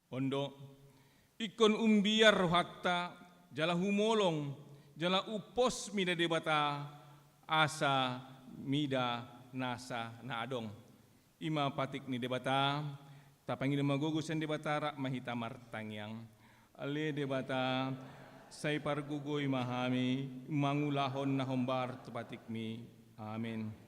Ondo, ikon umbiar rohatta, jala humolong, jala upos mida debata, asa mida nasa na adong. Ima patik ni debata, tapangin magugusan debata rak mahita martangyang. Ale debata, say pargugoy mahami, mangulahon na hombar tupatik mi. Amen.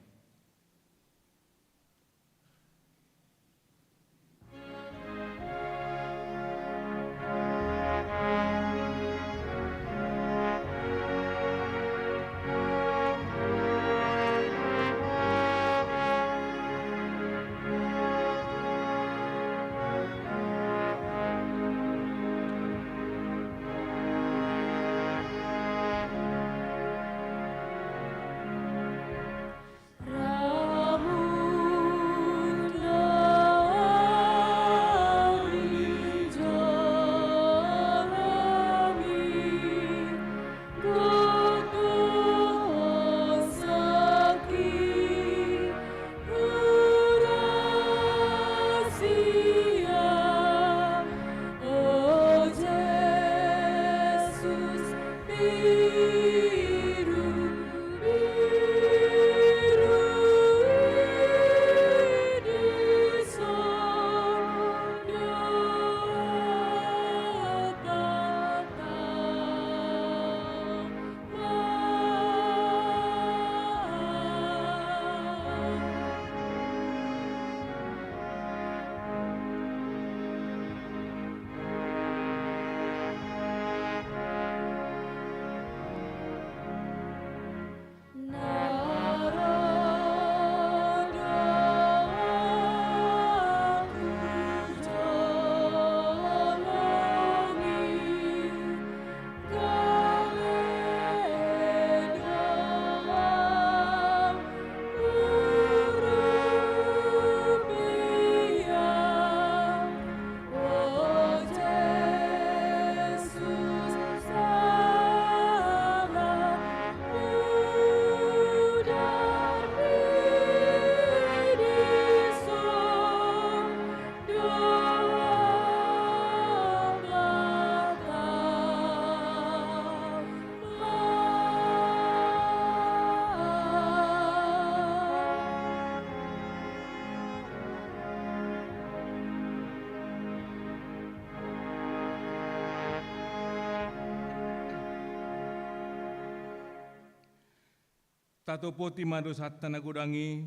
Tato poti mados hatta nagudangi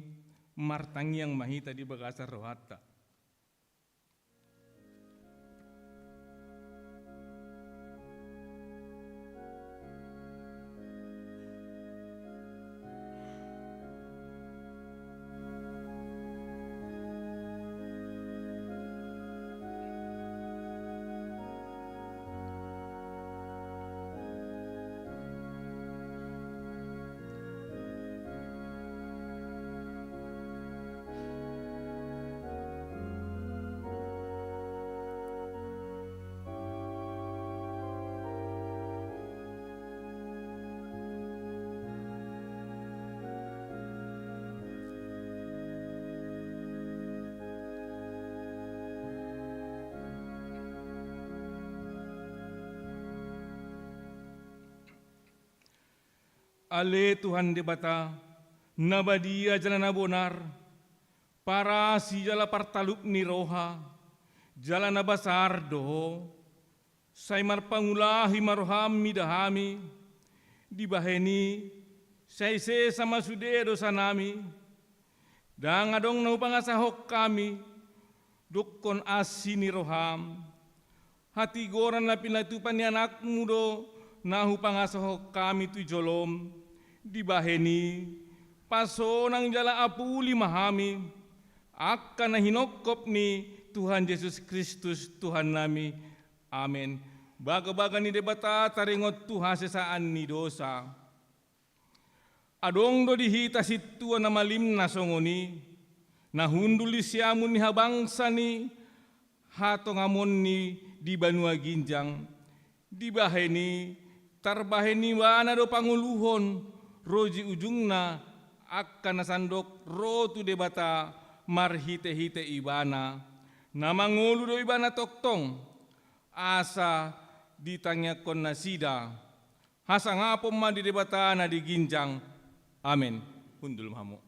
martangi yang mahita di bagasar rohatta. Ale Tuhan debata, nabadia jala nabonar, para si jala partaluk ni roha, jala nabasar doho, say marpangulahi maroham midahami, dibaheni, say se sama sudedo sanami, dang adong naupangasahok kami, dukon asi ni roham, hati goran na pinatupan ni anakmu do, nahu pangasahok kami tu jolom, dibaheni, paso nang jala apuli mahami, akan na hinokop ni Tuhan Yesus Kristus Tuhan nami. Amen. Baga-baga ni debata taringot Tuhan sesaan ni dosa. Adong do dihita situa na malim na songoni, nahunduli siamun ni habangsa ni, hatong amon ni di Banua Ginjang, dibaheni, tarbaheni wana do panguluhon, roji ujungna akan nasandok rotu debata marhite-hite ibana, namangulu do ibana toktong, asa ditanyakon na sida, hasa ngapom ma di debata na diginjang, amen, hundul mahamu.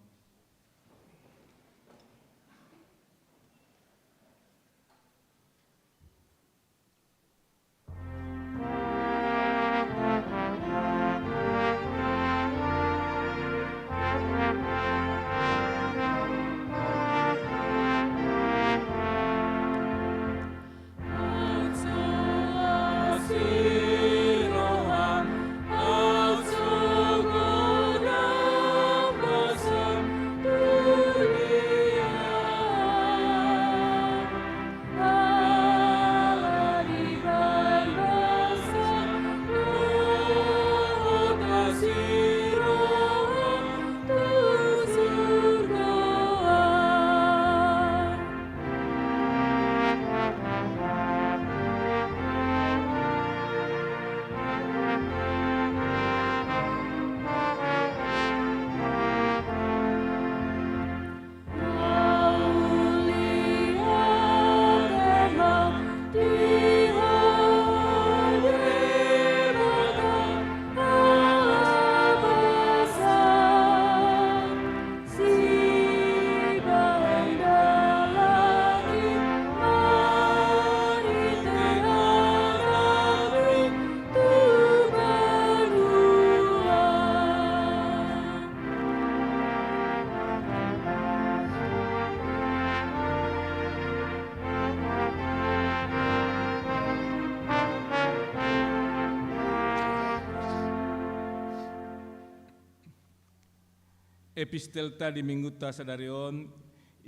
Epistel tadi minggu ta sadarion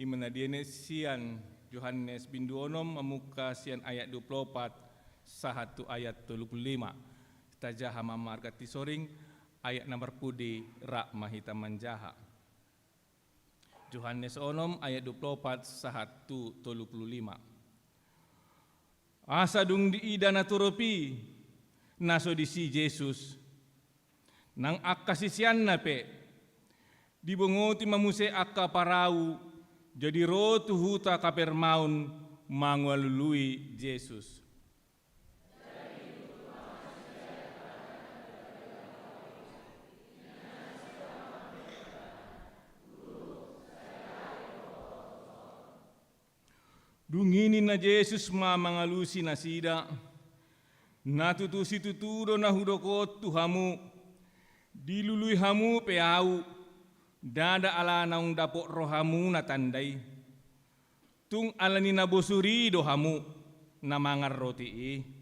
imanadiene sian Yohanes bindu onom memuka sian ayat 24 sahatu ayat 35 tajaha mamar kati soring ayat nomor pudi rak mahita manjaha. Yohanes onom ayat 24 sahatu 35. Asa dung diida naturopi naso disi Yesus nang akasisian na pe dibongoti mamuse akka parau jadi rotu huta Kapernaum mangwalului Yesus. Dungini na Yesus mangalusi na sida, natutusi tuturo na hudokot tuhamu, dilului hamu peau, dada ala naung dapok rohamu na tandai, tung alani na bosuri dohamu na mangar roti.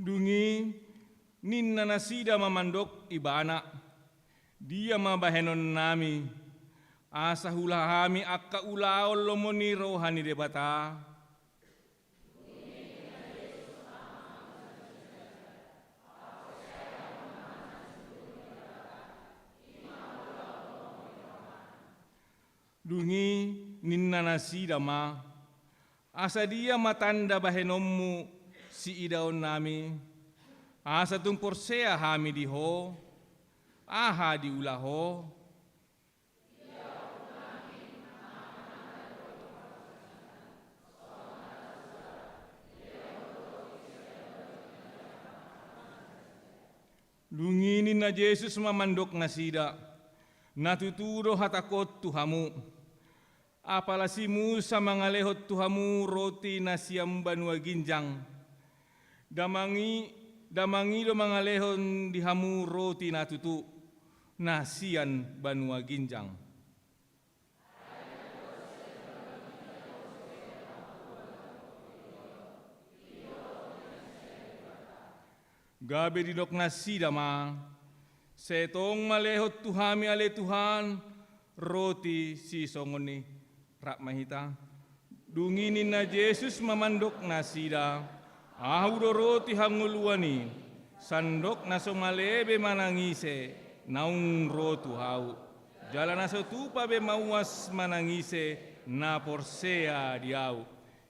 Dungi ninna nasida mamandok ibana dia mabahenon nami asa hulahami akka ulaol lomoni rohani debata dungi ninna nasida ma asa dia matanda bahenommu si idaon nami, asa tung porsea hami diho, aha diulaho. Lunginin na Yesus mamandok na sida, natuturo hatakot tuhamu, apalasi Musa mangalehot tuhamu roti na siyam banwa ginjang, damangi do mangalehon dihamu roti natutu nasian banua ginjang. Gabe didok nasi dama, setong malehot tuhami ale Tuhan roti si songoni rak mahita. Dunginin na Yesus mamandok nasida. Ahudo roti hanguluani, sandok naso malebe manangise, naung rotu hau. Jalan naso tupa be mauas manangise, na porsea diau.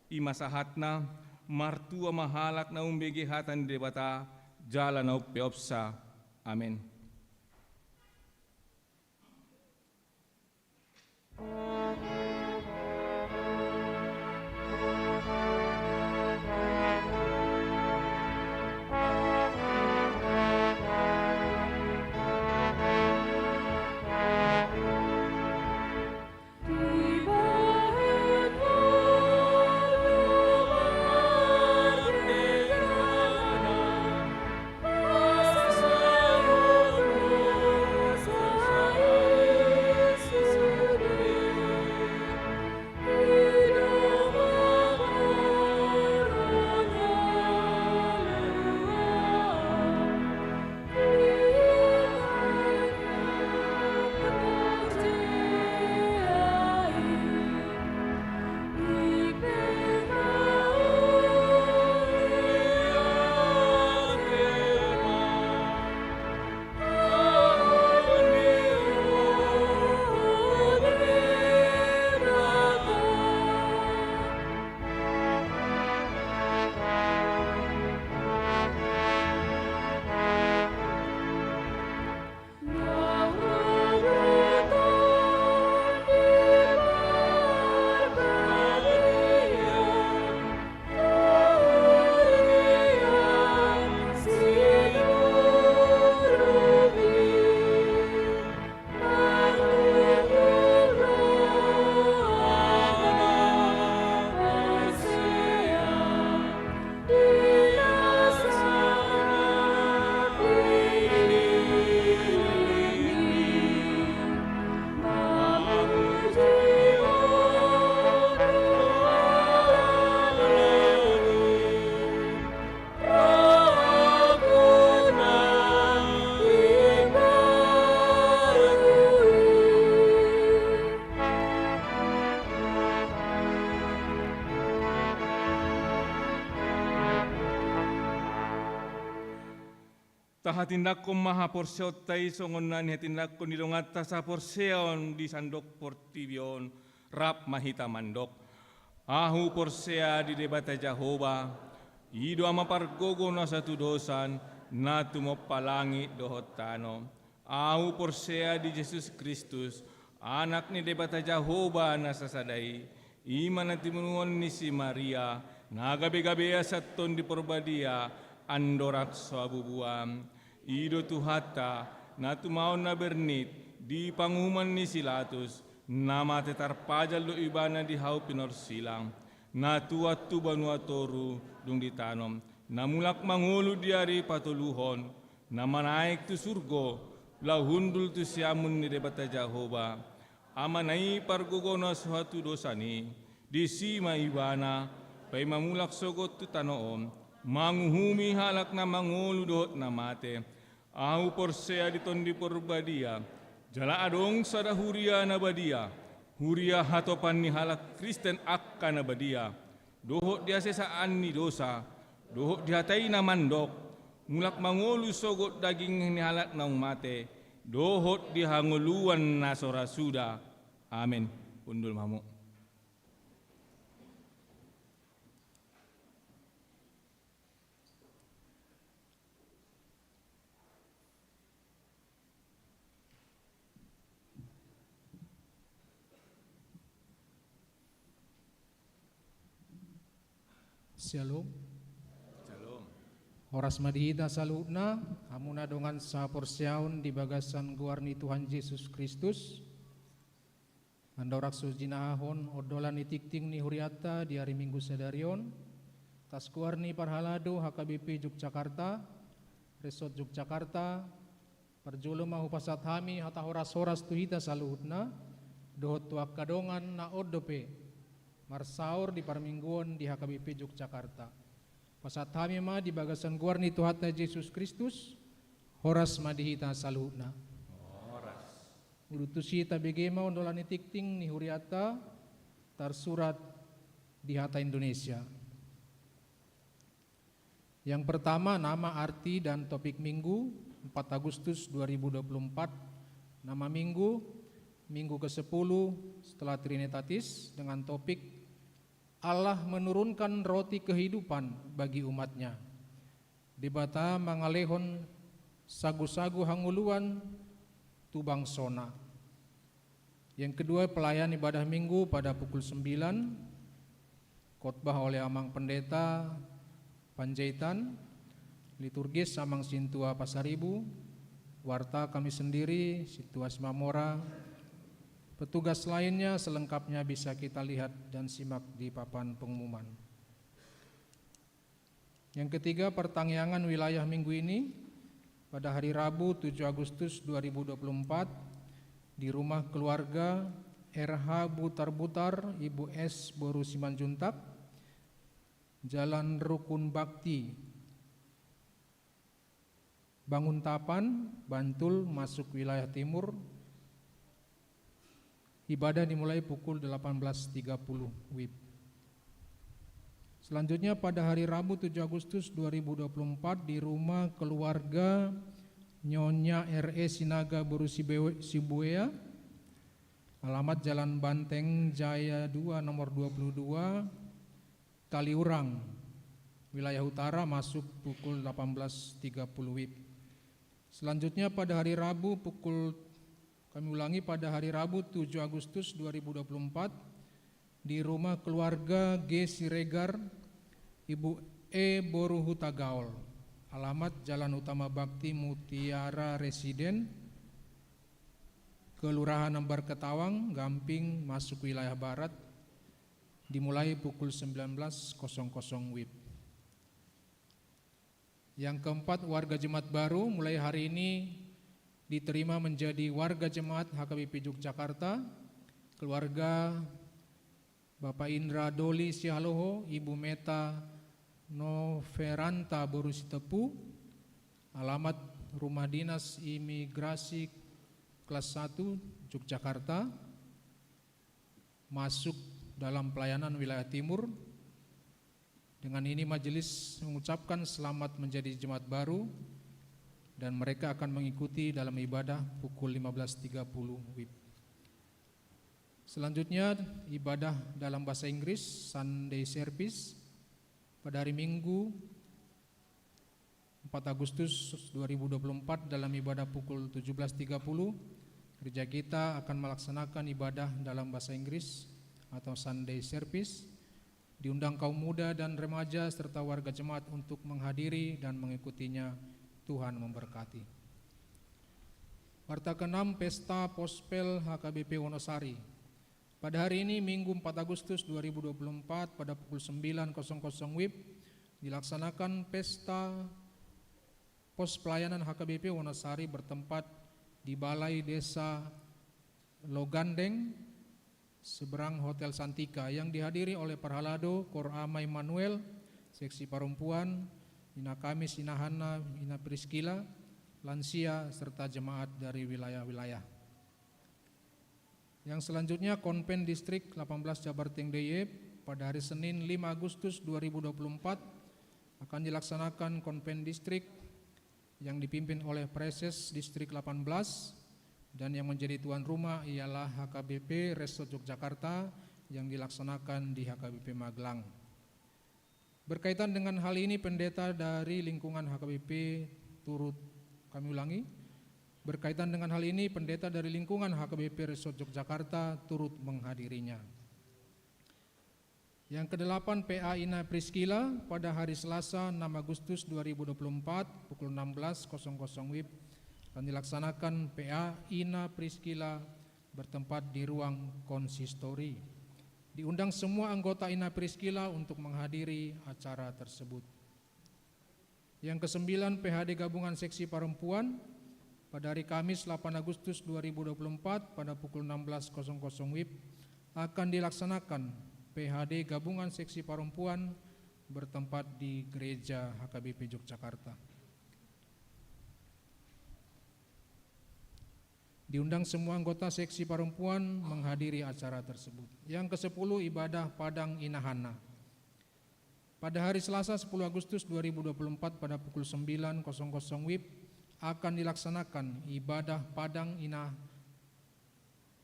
Imasahatna martua mahalak na umbegi hatan debata jalan na upeopsa. Amin. Tahatindak ko maha porseot tay songonan hatindak ko nilungat ta sa porseon di sandok portibion rap mahita mandok. Ahu porsea di debata Jehova, ido ama pargogo na satu dosan na tumopalangi dohotano. Ahu porsea di Yesus Kristus, anak ni debata Jehova na sasadai, iman na timunuan ni si Maria, nagabe-gabe saton di porbadia, andorak suabubuam. Ido tuhata na tumaon na bernit di panguman ni Silatus na matetar pajal do ibana di hau pinorsilang na tuat tu banua toru dung ditanom na mulak mangulu diari patuluhon na manaik tu surgo lahundul tu siamun ni debata Jehova amanai pargogono suatu dosani di sima ibana pay mamulak sogot tu tanoom manguhumi halak na mangulu dohot na mate. Ahu porsea di tondi porbadia, jala adong sada huria na badia, huria hatopan ni halak Kristen akka na badia, dohot dia sesaan ni dosa, dohot dihatai na mandok, mulak mangolu sogot daging ni halak na mate, dohot dihanguluan na sorasuda. Amin. Undul mamu. Shalom. Shalom. Horas madihita salutna, hamuna dongan sa porsiaun di bagasan guarni Tuhan Yesus Kristus. Andorak sujinahon odolan itikting ni huriata di hari Minggu sedarion. Tas guarni parhalado HKBP Yogyakarta, Resort Yogyakarta, perjolo mahu pasat hami hata horas-horas tuhita saluhutna, dohot tuak kadongan na odope. Marsaur di parmingguan di HKBP Yogyakarta. Pasat hami ma di bagasan guarni Tuhan Yesus Kristus, horas madihita saluhna. Horas. Ulutusi tabegema ondolan itikting ni huriata tersurat di Hata Indonesia. Yang pertama nama arti dan topik minggu 4 Agustus 2024. Nama minggu minggu ke-10 setelah Trinitatis dengan topik Allah menurunkan roti kehidupan bagi umatnya. Debata mangalehon sagu-sagu hanguluan tubang sona. Yang kedua, pelayan ibadah minggu pada pukul 9, khotbah oleh Amang Pendeta Panjaitan, liturgis Amang Sintua Pasaribu, warta kami sendiri, Situas Mamora. Petugas lainnya selengkapnya bisa kita lihat dan simak di papan pengumuman. Yang ketiga, pertangyangan wilayah minggu ini pada hari Rabu 7 Agustus 2024 di rumah keluarga RH Butar-Butar Ibu S. Boru Simanjuntak, Jalan Rukun Bakti, Banguntapan, Bantul, masuk wilayah timur. Ibadah dimulai pukul 18.30 WIB. Selanjutnya pada hari Rabu 7 Agustus 2024 di rumah keluarga Nyonya R.E. Sinaga Boru Sibuea, alamat Jalan Banteng Jaya 2 nomor 22, Kaliurang, wilayah utara, masuk pukul 18.30 WIB. Selanjutnya pada hari Rabu pada hari Rabu 7 Agustus 2024 di rumah keluarga G. Siregar Ibu E. Boru Hutagaol, alamat Jalan Utama Bakti Mutiara Residen, Kelurahan Ambar Ketawang, Gamping, masuk wilayah barat, dimulai pukul 19.00 WIB. Yang keempat, warga jemaat baru mulai hari ini diterima menjadi warga jemaat HKBP Yogyakarta, keluarga Bapak Indra Doli Sialoho, Ibu Meta Noveranta Boru Sitepu, alamat Rumah Dinas Imigrasi kelas 1 Yogyakarta, masuk dalam pelayanan wilayah timur. Dengan ini majelis mengucapkan selamat menjadi jemaat baru dan mereka akan mengikuti dalam ibadah pukul 15.30 WIB. Selanjutnya ibadah dalam bahasa Inggris Sunday Service pada hari Minggu 4 Agustus 2024 dalam ibadah pukul 17.30. Gereja kita akan melaksanakan ibadah dalam bahasa Inggris atau Sunday Service. Diundang kaum muda dan remaja serta warga jemaat untuk menghadiri dan mengikutinya. Tuhan memberkati. Warta ke-6, Pesta Pospel HKBP Wonosari. Pada hari ini Minggu 4 Agustus 2024 pada pukul 9.00 WIB dilaksanakan Pesta Pos Pelayanan HKBP Wonosari bertempat di Balai Desa Logandeng seberang Hotel Santika yang dihadiri oleh Parhalado, Kor Ama Immanuel, Seksi Perempuan, Ina Kamis, Ina Hana, Ina Priskila, lansia, serta jemaat dari wilayah-wilayah. Yang selanjutnya Konpen Distrik 18 Jabarteng DIY pada hari Senin 5 Agustus 2024 akan dilaksanakan Konpen Distrik yang dipimpin oleh Preses Distrik 18 dan yang menjadi tuan rumah ialah HKBP Resort Yogyakarta yang dilaksanakan di HKBP Magelang. Berkaitan dengan hal ini, pendeta dari lingkungan HKBP berkaitan dengan hal ini, pendeta dari lingkungan HKBP Resort Yogyakarta turut menghadirinya. Yang ke-8, PA Ina Priskila pada hari Selasa 6 Agustus 2024 pukul 16.00 WIB akan dilaksanakan PA Ina Priskila bertempat di ruang konsistori. Diundang semua anggota Ina Priskila untuk menghadiri acara tersebut. Yang ke-9, PHD Gabungan Seksi Perempuan pada hari Kamis 8 Agustus 2024 pada pukul 16.00 WIB akan dilaksanakan PHD Gabungan Seksi Perempuan bertempat di Gereja HKBP Yogyakarta. Diundang semua anggota seksi perempuan menghadiri acara tersebut. Yang ke-10, ibadah Padang Inahana. Pada hari Selasa 10 Agustus 2024 pada pukul 9.00 WIB akan dilaksanakan ibadah Padang Inah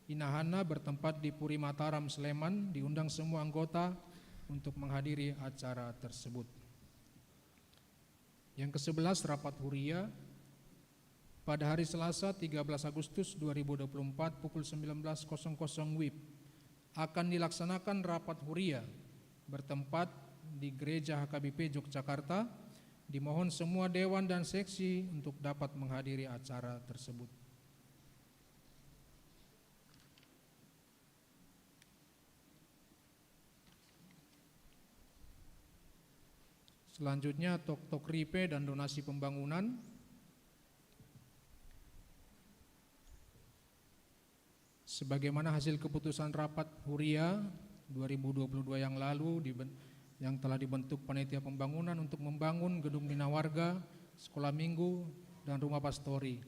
Inahana bertempat di Puri Mataram, Sleman, diundang semua anggota untuk menghadiri acara tersebut. Yang ke-11, rapat huria pada hari Selasa 13 Agustus 2024 pukul 19.00 WIB akan dilaksanakan rapat huria bertempat di Gereja HKBP Yogyakarta. Dimohon semua dewan dan seksi untuk dapat menghadiri acara tersebut. Selanjutnya tok-tok ripe dan donasi pembangunan. Sebagaimana hasil keputusan rapat huria 2022 yang lalu yang telah dibentuk panitia pembangunan untuk membangun gedung bina warga, sekolah minggu, dan rumah pastori.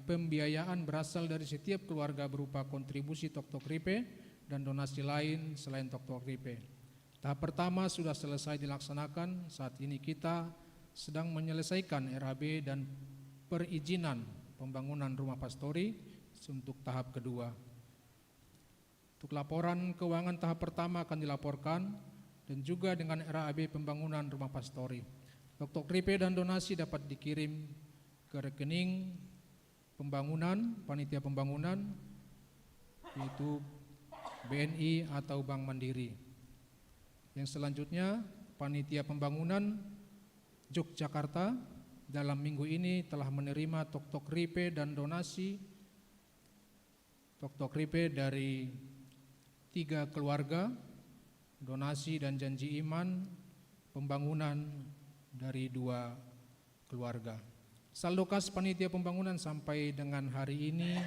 Pembiayaan berasal dari setiap keluarga berupa kontribusi tok-tok ripe dan donasi lain selain tok-tok ripe. Tahap pertama sudah selesai dilaksanakan. Saat ini kita sedang menyelesaikan RAB dan perizinan pembangunan rumah pastori untuk tahap kedua. Untuk laporan keuangan tahap pertama akan dilaporkan dan juga dengan RAB pembangunan rumah pastori. Tok-tok ripe dan donasi dapat dikirim ke rekening pembangunan, panitia pembangunan, yaitu BNI atau Bank Mandiri. Yang selanjutnya, panitia pembangunan Yogyakarta dalam minggu ini telah menerima tok-tok ripe dan donasi tok-tok ripe dari 3 keluarga, donasi dan janji iman pembangunan dari 2 keluarga. Saldo kas panitia pembangunan sampai dengan hari ini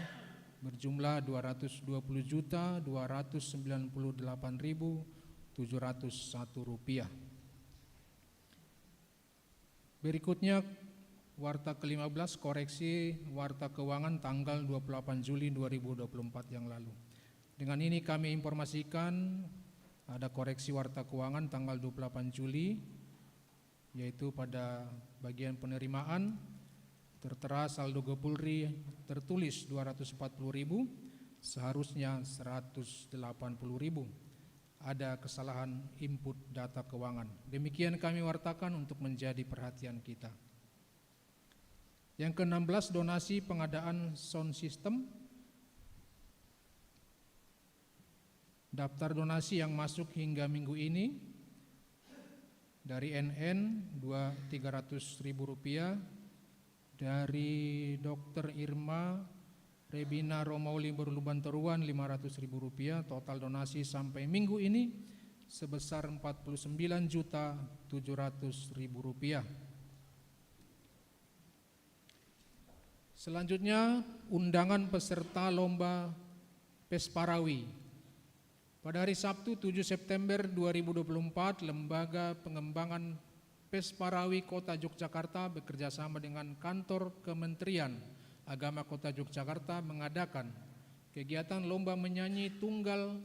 berjumlah Rp220.298.701. Berikutnya warta ke-15, koreksi warta keuangan tanggal 28 Juli 2024 yang lalu. Dengan ini kami informasikan ada koreksi warta keuangan tanggal 28 Juli, yaitu pada bagian penerimaan tertera saldo Gopulri tertulis 240.000, seharusnya 180.000. Ada kesalahan input data keuangan. Demikian kami wartakan untuk menjadi perhatian kita. Yang ke-16, donasi pengadaan sound system. Daftar donasi yang masuk hingga minggu ini dari NN Rp300.000, dari Dr. Irma Rebina Romauli Berluban-Teruan Rp500.000. Total donasi sampai minggu ini sebesar Rp49.700.000. Selanjutnya, undangan peserta lomba Pesparawi. Pada hari Sabtu 7 September 2024, Lembaga Pengembangan Pesparawi Kota Yogyakarta bekerjasama dengan Kantor Kementerian Agama Kota Yogyakarta mengadakan kegiatan lomba menyanyi tunggal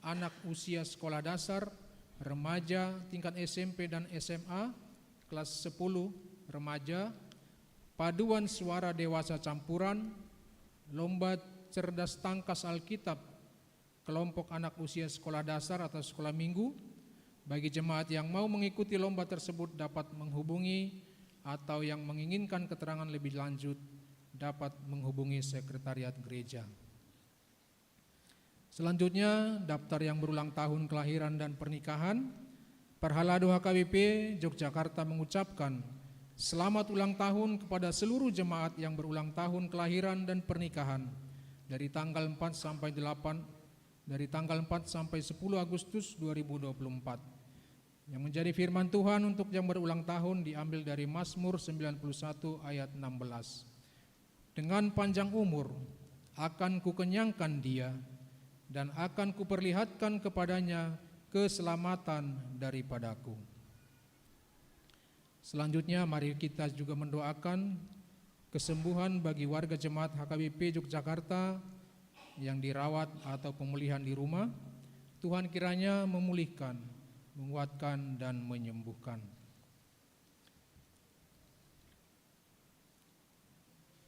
anak usia sekolah dasar, remaja tingkat SMP dan SMA, kelas 10 remaja, paduan suara dewasa campuran, lomba cerdas tangkas Alkitab, kelompok anak usia sekolah dasar atau sekolah minggu. Bagi jemaat yang mau mengikuti lomba tersebut dapat menghubungi atau yang menginginkan keterangan lebih lanjut dapat menghubungi sekretariat gereja. Selanjutnya, daftar yang berulang tahun kelahiran dan pernikahan. Perhalado HKBP Yogyakarta mengucapkan selamat ulang tahun kepada seluruh jemaat yang berulang tahun kelahiran dan pernikahan dari tanggal 4 sampai 10 Agustus 2024. Yang menjadi firman Tuhan untuk yang berulang tahun diambil dari Mazmur 91 ayat 16. Dengan panjang umur akan kukenyangkan dia dan akan kuperlihatkan kepadanya keselamatan daripadaku. Selanjutnya mari kita juga mendoakan kesembuhan bagi warga jemaat HKBP Yogyakarta yang dirawat atau pemulihan di rumah. Tuhan kiranya memulihkan, menguatkan dan menyembuhkan.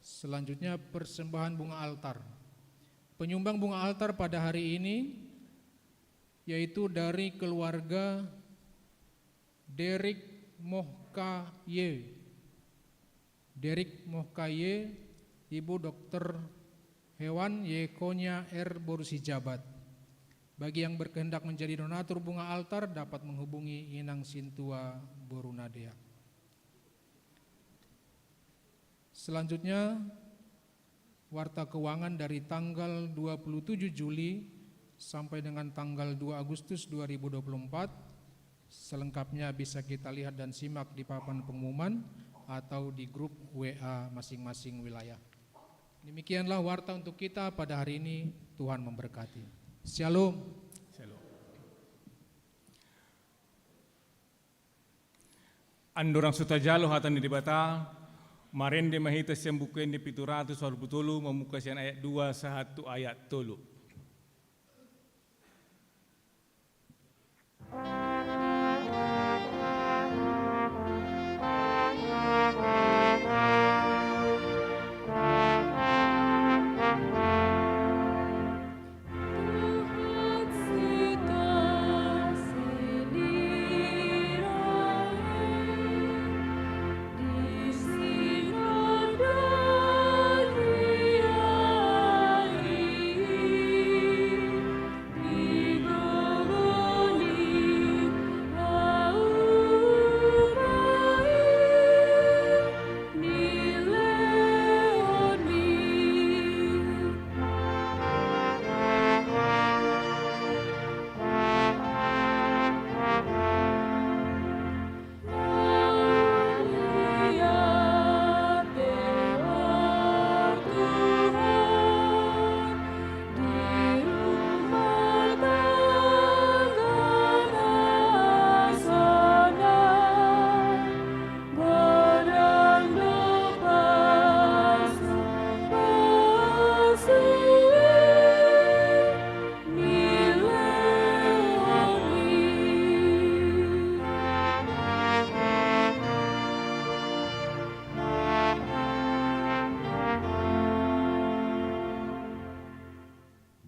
Selanjutnya persembahan bunga altar. Penyumbang bunga altar pada hari ini yaitu dari keluarga Derek Mohkaye. Derek Mohkaye, Ibu Dokter Hewan Yekonya R. Borusi Jabat. Bagi yang berkehendak menjadi donatur bunga altar dapat menghubungi Inang Sintua Borunadea. Selanjutnya, warta keuangan dari tanggal 27 Juli sampai dengan tanggal 2 Agustus 2024. Selengkapnya bisa kita lihat dan simak di papan pengumuman atau di grup WA masing-masing wilayah. Demikianlah warta untuk kita pada hari ini. Tuhan memberkati. Shalom. Shalom. Andorang sutajalo hatan di bata, marende mahita siang bukuin di pituratus warbutulu memuka siang ayat 2 satu ayat 3.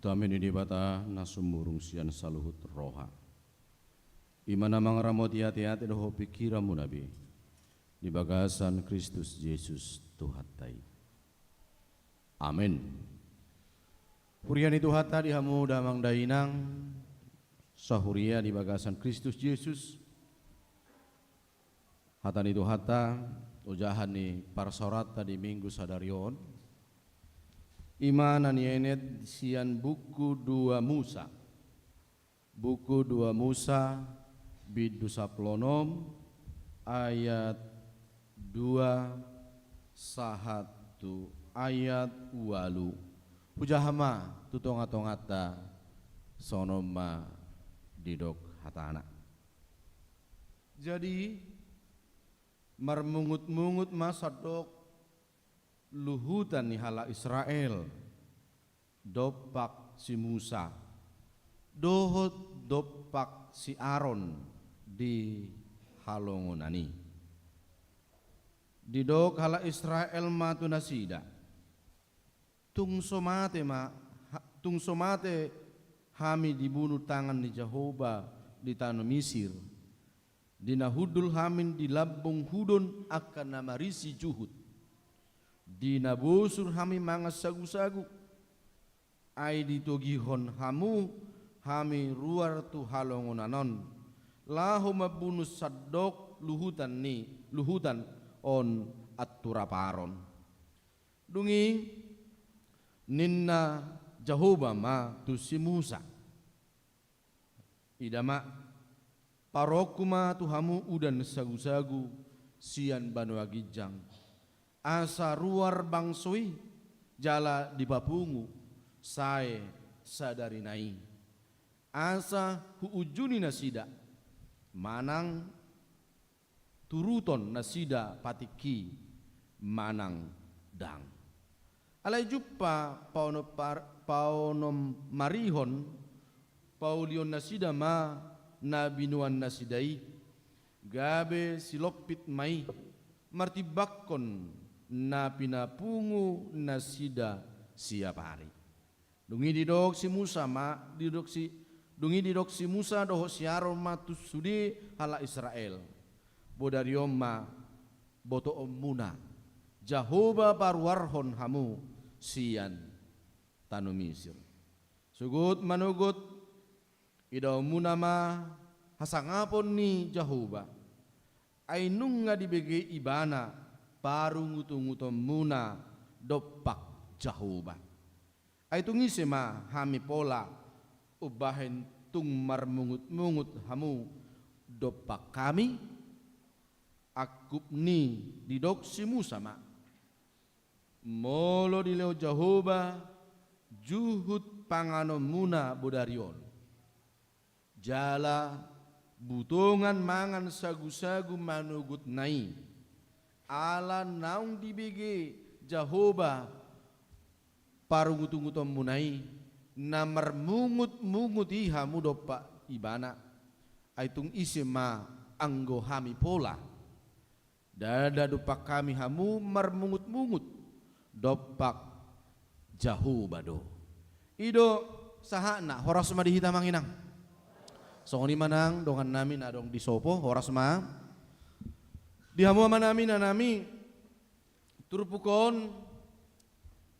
Amin ini bata nasumurung sian saluhut roha. Imana mangaramot hati-hati doho pikiramu nabi. Di bagasan Kristus Yesus Tuhan tai. Amin. Hurian itu hata di hamu damang dainang. Sahuria di bagasan Kristus Yesus. Hatan itu hata ujahan ni parsorata di minggu sadarion. Imanan yenet sian buku 2 Musa. Buku 2 Musa bidu saplonom ayat 2 sahatu ayat 8. Hujahama tutonga-tongata sonoma didok hatana. Jadi marmungut-mungut masadok luhutan ni hala Israel dopak si Musa dohot dopak si Aaron di halongonani di dok hala Israel matu nasida tung somate hami dibunuh tangan di Jehovah di tanah Mesir di nahudul hamin di lambung hudon akan namarisi juhud di nabusur hami mangas sagu-sagu ai ditogihon hamu hami ruar tu halongonanon lahu mabunus sadok luhutan on atturaparon dungi ninna Jehovah ma tu si Musa idama parokuma tu hamu udan sagu-sagu sian banua gijang asa ruar bangsoi jala di bapungu sae sadari nai asa huujuni nasida manang turuton nasida patiki manang dang alai juppa paunom marihon paulion nasida ma nabinuan nasidai gabe silopit mai martibakkon na pinapungu nasida siap hari Dungi didok si Musa dungi didok si Musa doho siaron matus sudi hala Israel. Bodariom ma boto muna. Jahoba parwarhon hamu sian tanu Misir. Sugut manugut idaw muna ma hasangapon ni Jahoba. Ay nung nga dibigay ibana parung ngutung muna dopak Jahoba. Ay tungisi ma hami pola ubahen tung marmungut-mungut hamu dopak kami akup ni didok si Musa ma. Molo dileo Jahoba juhut pangano muna bodarion. Jala butongan mangan sagu-sagu manugut nai. Ala naung dibigi Jahoba parungutung-utung munai namar mungut iha mudopa ibana aitung isema anggo hami pola dada dupak kami hamu marmungut-mungut dopak Jahoba do ido sahana horas ma dihita manginang songoni manang dongan nami adong disopo horas ma dihamu manami nanami turpukon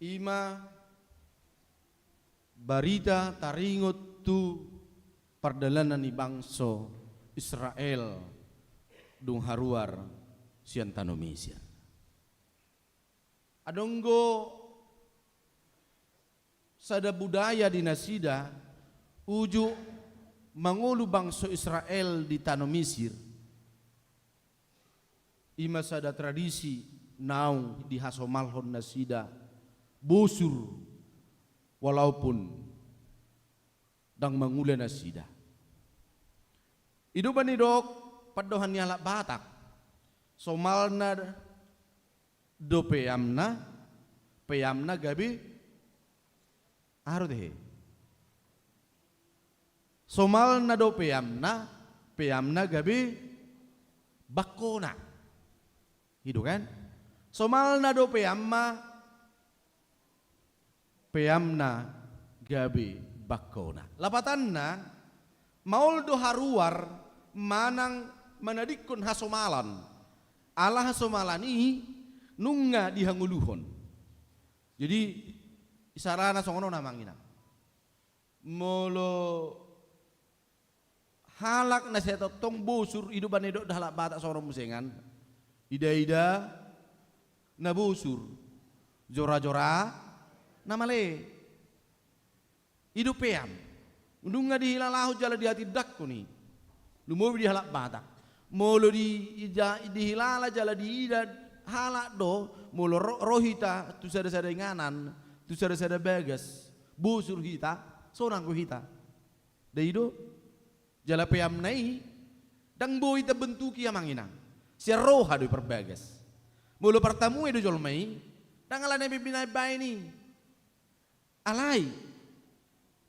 ima barita taringot tu perdalanan ni bangso Israel dung haruar sian tanu Misia. Adonggo sada budaya di nasida uju mangulu bangso Israel di tanu Mesir. Ima sada tradisi naung di hasomalhon nasida busur walaupun dang mangula nasida. Idu banidok padohan nyala Batak. Somalna do peyamna gabi arde. Somalna do peyamna gabi bakona. Hidu kan? Somalna do peyamna gabi bakona. Lapatanna maul do haruar manang manadikun hasomalan. Allah hasomalan ini nunga dihanguluhon. Jadi isarana songono namangina. Molo halak na seto tong busur idu banedok dahalak Batak songono musengan. Ida na busur. Jora-jora namale idu peyam undunga dihilalahu jala di hati dakku ni lumobi di halak Batak molo dihilala jala di ida halak do molo rohita tu sada-sada nganan tu sada-sada bagas busur hita sorang ku hita da ido jala peyam nai dang bo ita bentuki amanginang si roha do perbagas molo pertamu edo jolmai dang ala nabi binai bay ni alai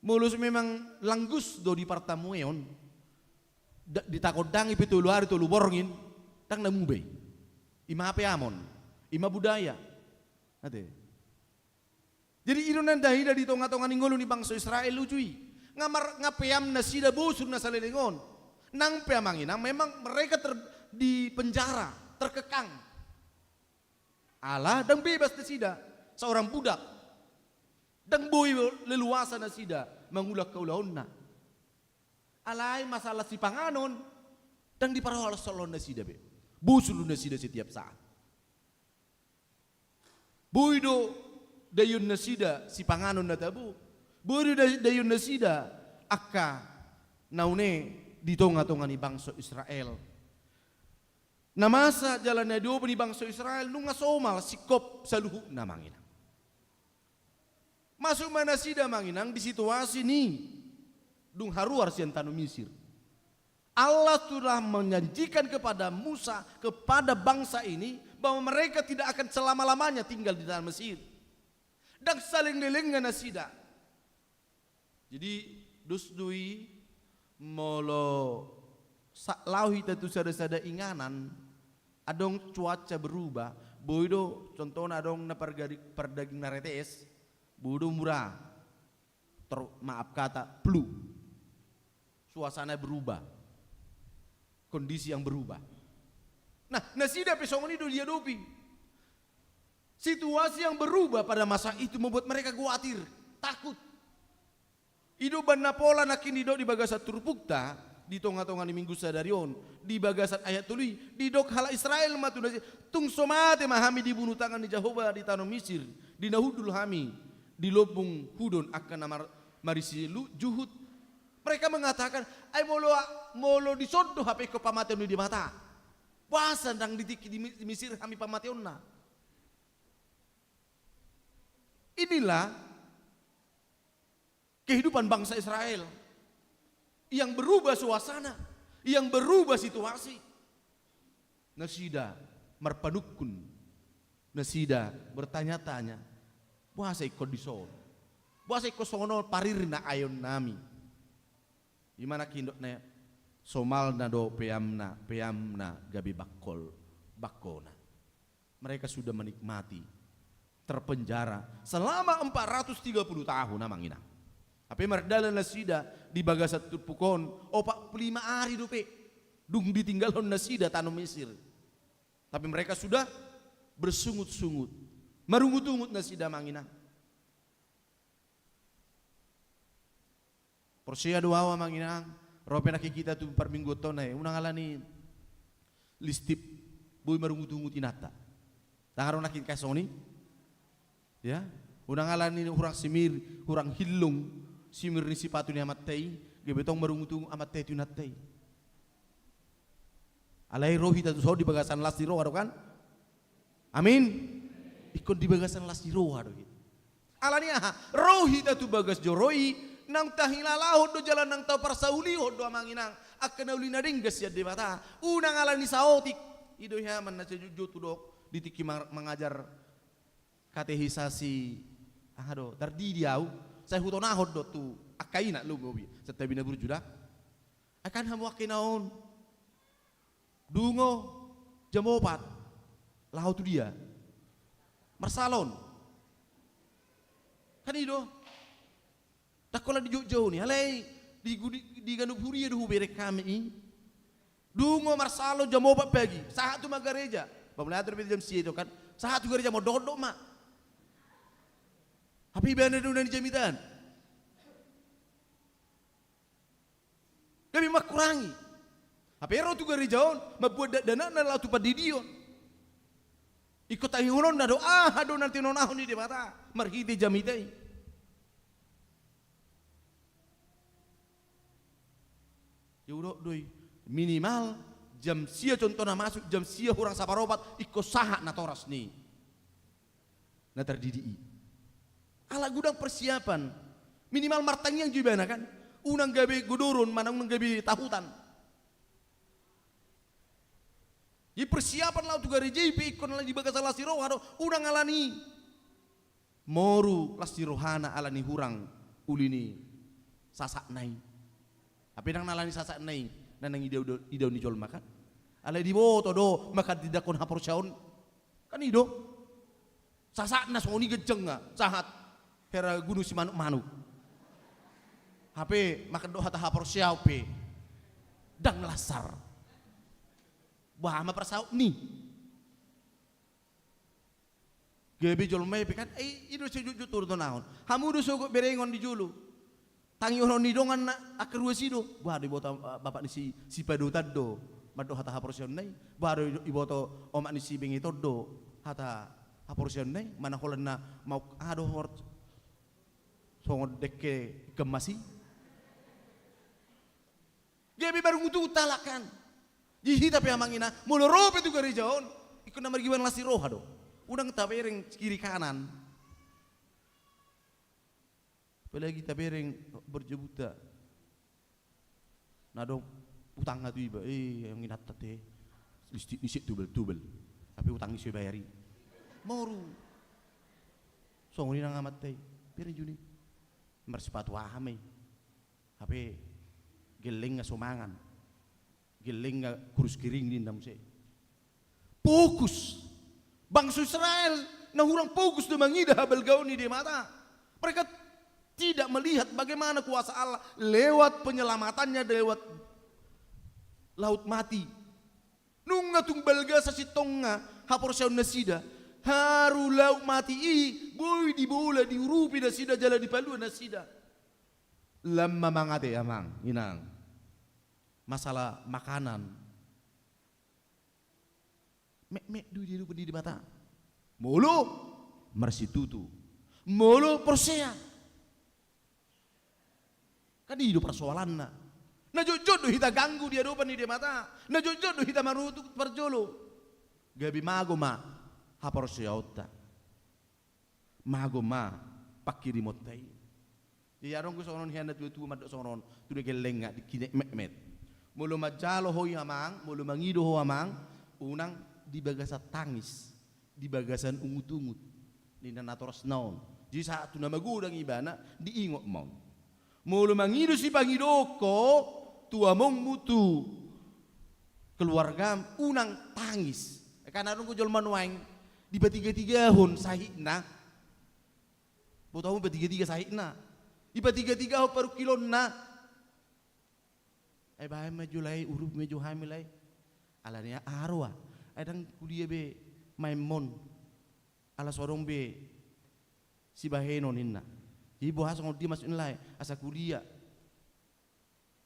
mulus memang langgus do di partamueon ditakodang ipitulu hari tulu borngin tang namube ima ape amon ima budaya ate jadi irunan dahida di tonga-tonga ninggolo ni bangsa Israel lucui ngapeam nasida busur na salelengon nang peamanginang memang mereka di penjara terkekang Allah dan bebas nasida seorang budak dan boy leluasa nasida mangulak kaulahonna alai masalah si panganon dan diparawal solon nasida be busul nasida setiap saat boydo dayun nasida si panganon na tabu boydo dayun nasida akka naune di tonga-tonga ni bangsa Israel namasa jalan na do ni bangsa Israel nunga somal sikop saluhu namangina masuk mana sida manginang di situasi ni dung haruar sian tanu Mesir. Allah sudah menjanjikan kepada Musa kepada bangsa ini bahwa mereka tidak akan selama-lamanya tinggal di tanah Mesir. Dan saling lelengan nasida. Jadi dusdui molo lauhi tatu sada-sada inganan adong cuaca berubah. Boydo contohnya adong na perdaging naretes. Budo murah, maaf kata, flu. Suasana berubah. Kondisi yang berubah. Nah, nasida pesongon itu dia dopi. Situasi yang berubah pada masa itu membuat mereka khawatir, takut. Ido banna pola nakin ido di bagasat turpukta, di tonga-tonga di minggu sadarion, di bagasat ayat tuli, di dok hala Israel matu tung somate mahami dibunuh tangan di Jehovah di tanah Mesir, di nahudul hami, di lobung hudon akan namar marisi juhud. Mereka mengatakan, ay molo disodo HP ko pamateon di mata. Puasa nang ditiki di Mesir kami pamateon na. Inilah kehidupan bangsa Israel yang berubah suasana, yang berubah situasi. Nasida marpanukun, nasida bertanya-tanya, puasa ikut disol, puasa ikut sono parirna ayon nami. Gimana kindok na somal na do peamna gabi bakona. Mereka sudah menikmati terpenjara selama 430 tahun namang ina. Tapi merdala nasida di bagasat tupukon 45 hari dope dung ditinggalon nasida tanah Mesir. Tapi mereka sudah bersungut-sungut, marungut-ungut nasida mangina. Porsia doawa manginang, rope nak kita tu per minggu tonai, unang alani listip boy marungut-ungut inata. Tangaron nakin kasoni, ya, unang alani hurang simir, hurang hilung, simir ni sipatu ni amat tei, gebetong marungut-ungut amat tei tu natai. Alai rohi tatu so di bagasan las di roha kan? Amin. Ikon di bagasan las di roha do gitu. Alani aha, rohi tatu bagas joroi. Nang tahilalahod do jalan nang tau parsaulihod do amanginang akan ulina ringgas ya debata unang alani saotik ido yaman na jutu dok ditiki mengajar katehisasi do tardi diau saya hutonahod do tu akaina lu gobi setabi na burjuda akan hamu akinaon dungo jam 4 laho tu dia marsalon kan ido tak kalau di jauh-jauh nih, alai di Ganub Huria duhu berek kami, dungo marsalo jam 4 pagi, saat tu magareja, pemelihat terbit jam 7 kan, saat tu gereja mau dodok mak, tapi benar dulu di jamitan, kami mak kurangi, apa ero tu gereja on, membuat dana nala tu padidion, ikut tahiunon nado ado nanti nonahon di mata, marhiti jamitai. Yaudah doi minimal jam sia contohnya masuk jam sia orang saparopat ikut sahak na toras nih na terdidi ala gudang persiapan minimal martang yang juga kan unang gabe gudurun mana unang gabe tahutan di persiapan lau tuh gereja ikon lagi bagas lasiro hado unang alani moru lasirohana alani hurang ulini sasak nai. Tapi nang nalani sasak nai, nanang idau ni jol makan. Alai di boto do makan tidak kon hapor saun. Kan ido. Sasak na soni gejeng nga, sahat hera gunung si manuk-manuk. HP makan do hata hapor siau pe. Dang lasar. Bah ma persau ni. Gebe jol mai pe kan ido sejuju tur to naon. Hamu do sogo berengon di julu. Tangi orang nidongan na akerua sido, baru iboto bapak ni si padutan do, mado hata haporsion nai, baru iboto omak ni si bengi do, hata haporsion nai, mana holan na mau ado hort, songon dekke kemasi, dia baru ngutu talakan, jihita pe amangina, mulorope tu gerejaon, ikut nama giwan lasi roha do, udang tabereng kiri kanan. Apalagi kita bereng berjebuta. Nado utang ngatu iba, yang inat tete, listik tubel. Tapi utang isi bayari. Moru. Songoni nang amat teh, bereng juni. Mersepatu ahame. Tapi geleng somangan, geleng kurus kiring di dalam se. Fokus. Bangsa Israel, nah hurang fokus tu mangida habal gauni di mata. Mereka tidak melihat bagaimana kuasa Allah lewat penyelamatannya lewat laut mati. Nunga tunggal gasa si tonga hapor siya nasida. Haru laut mati boy di bola diurupi nasida jala di palu nasida. Lama mangate amang inang. Masalah makanan. Mek du di mata. Mulu marsitutu. Mulu persea. Kan hidup persoalan na. Na jodoh hita ganggu dia dopan di mata. Na jodoh hita marutu perjolo. Gabi mago ma hapar seauta. Mago ma pakiri motai. Di arong ko sonon hianat tu madok sonon tu de geleng di kine met. Mulu majalo ho amang, mulu mangido ho amang, unang di bagasan tangis, di bagasan ungut-ungut. Ni natoras naon. Jadi saat tu nama gudang ibana diingok mau. Mulu mangido si pangidoko tua mong mutu keluarga unang tangis. Karena arong ko jol manuang di batiga-tiga hon sahina. Botahu batiga-tiga sahina. Di batiga-tiga ho paru kilon na. Ay bahay medyo lay urup medyo hamilay. Alanya arwa. Ay dang kuliah be maimon. Alas orong be si bahenon hinna. Jadi bahasa ngodi masuk nilai asa kuliah.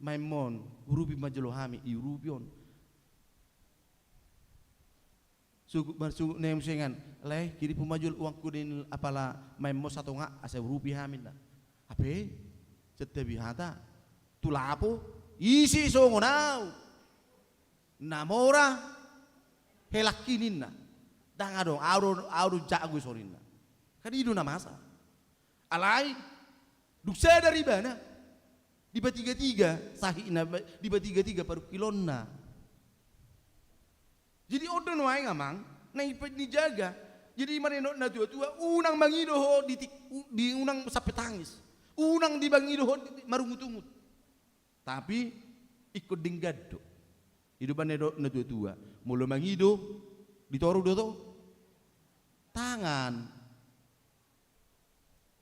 Maimon urupi majelo hami iurupion. Suku nem sengan leh kiri pemajul uang kudin apala maimon satu ngak asa urupi hamin na. Ape setiap hata tulapo isi songonau namora helakinin na. Dang adong auru jago sorinna. Kan itu namasa. Alai duksa dari mana? Di batiga-tiga sahina di batiga-tiga paru kilonna. Jadi odon wae ngamang nang dijaga. Jadi maneno na tua-tua unang mangido ho di unang sape tangis. Unang di bangido ho marungut-ungut. Tapi ikut dinggado. Hidupan na tua-tua mulu mangido ditoru do tangan.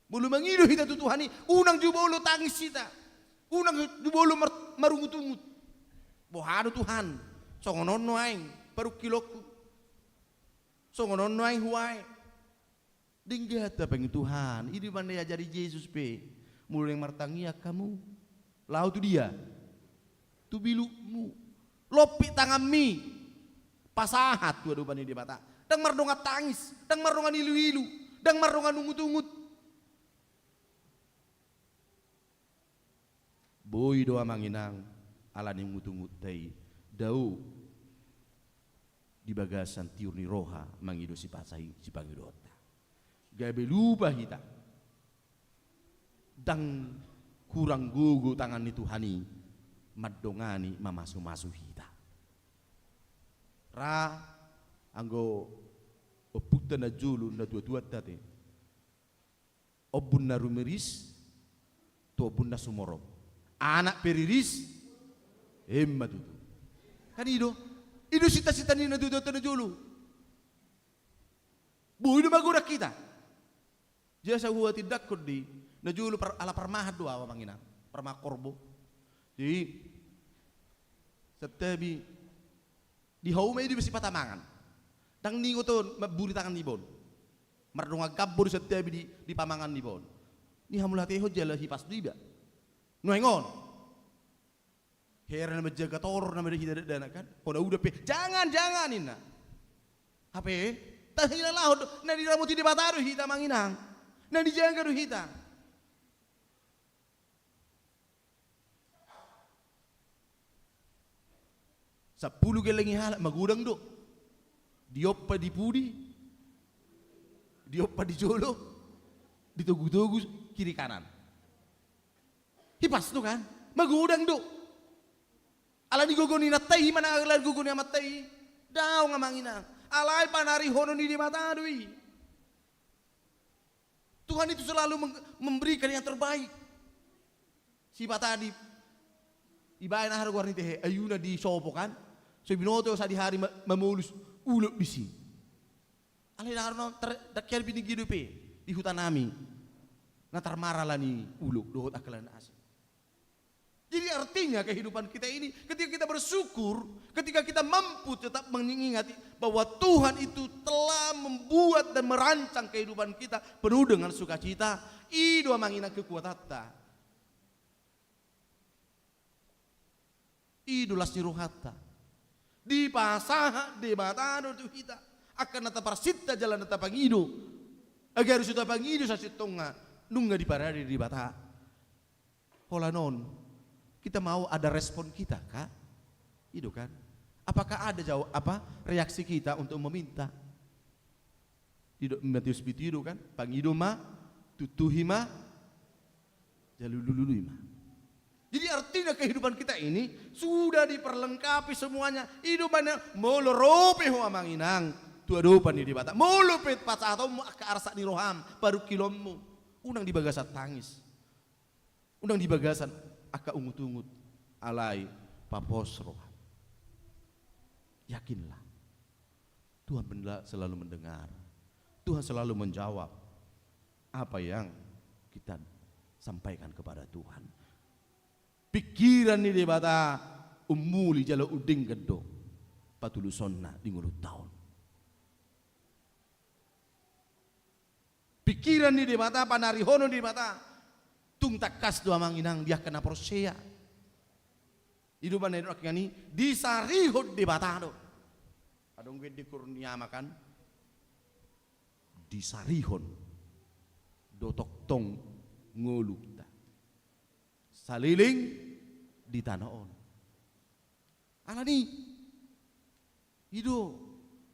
Mulu mangido hita tutuhani unang jubolo tangis kita. Unang jubolo marungut-ungut. Bohado Tuhan. Songonon noaing paru kiloku. Songonon noaing huai. Dinggata pengen Tuhan. Ini mana ajari Yesus pe. Mulu yang martangia kamu. Lau tu dia. Tu bilumu. Lopi tangan mi. Pasahat tu adupan di mata. Dang mardonga tangis. Dang mardonga ilu-ilu. Dang mardonga ungut-ungut. Boy doa manginang ala ni ngutungut tai dau di bagasan tiur ni roha mangido si pasai si pangidota gabe lupa hita dang kurang gugu tangan ni Tuhani madongani mamasu-masu hita ra anggo opukta na julu na tua-tua tate obun na rumiris to obun na sumorok anak periris emma tutu kan ido cita-cita ni na tutu na julu buhay na magurak kita jasa huwa tidak kodi na julu ala parmahad doa wa mangina parmah korbo jadi setabi di haume di besi patamangan dang ningo to maburi tangan nibon mardunga gabbur setabi di pamangan nibon ni hamulate ho jala hipas diba nuengon heran menjaga tor nama dia tidak dana kan kau udah pe jangan inna apa tak hilang na di ramu tidak bataru hita manginang na di jaga du hita sepuluh gelengi halak magudang do dioppa di pudi dioppa di jolo ditogu-togu kiri kanan hipas tuh kan magudang do ala di gogoni natai mana ala gogoni amatai daw nga mangina alay panari hono ni di mata dui Tuhan itu selalu memberikan yang terbaik si tadi ibain ahar guarni teh ayuna di sopo kan so binoto sa di hari mamulus uluk bisi alay harno dakkel bini gidupe di hutan nami natar marah ni uluk dohot akalan asing. Jadi artinya kehidupan kita ini ketika kita bersyukur, ketika kita mampu tetap mengingati bahwa Tuhan itu telah membuat dan merancang kehidupan kita penuh dengan sukacita, ido mangina kekuatata. Ido las nirohata. Di pasaha de batado tu kita akan nata parsita jalan nata pangido. Agar sudah pangido sa sitonga nungga di parade di bata. Hola non. Kita mau ada respon kita, Kak? Itu kan? Apakah ada reaksi kita untuk meminta? Tidak Matius itu kan? Pangido ma, tutuhi ma, jalulului ma. Jadi artinya kehidupan kita ini sudah diperlengkapi semuanya. Hidupannya molorope hoa manginang, tuadopan di bata. Molopet paca atau ke arsa ni roham, baru kilommu. Unang di bagasan tangis. Unang di bagasan aka ungut-ungut alai paposro. Yakinlah Tuhan selalu mendengar, Tuhan selalu menjawab apa yang kita sampaikan kepada Tuhan. Pikiran ni debata umuli jalo uding gedo patulusonna di ngulut tahun. Pikiran ni debata panarihono di mata tung takas dua manginang dia kena prosea. Hidupan itu akhirnya disarihod di batado. Adong gede kurnia makan disarihon dotok tong ngolukta. Saliling di tanaon. Alani hidup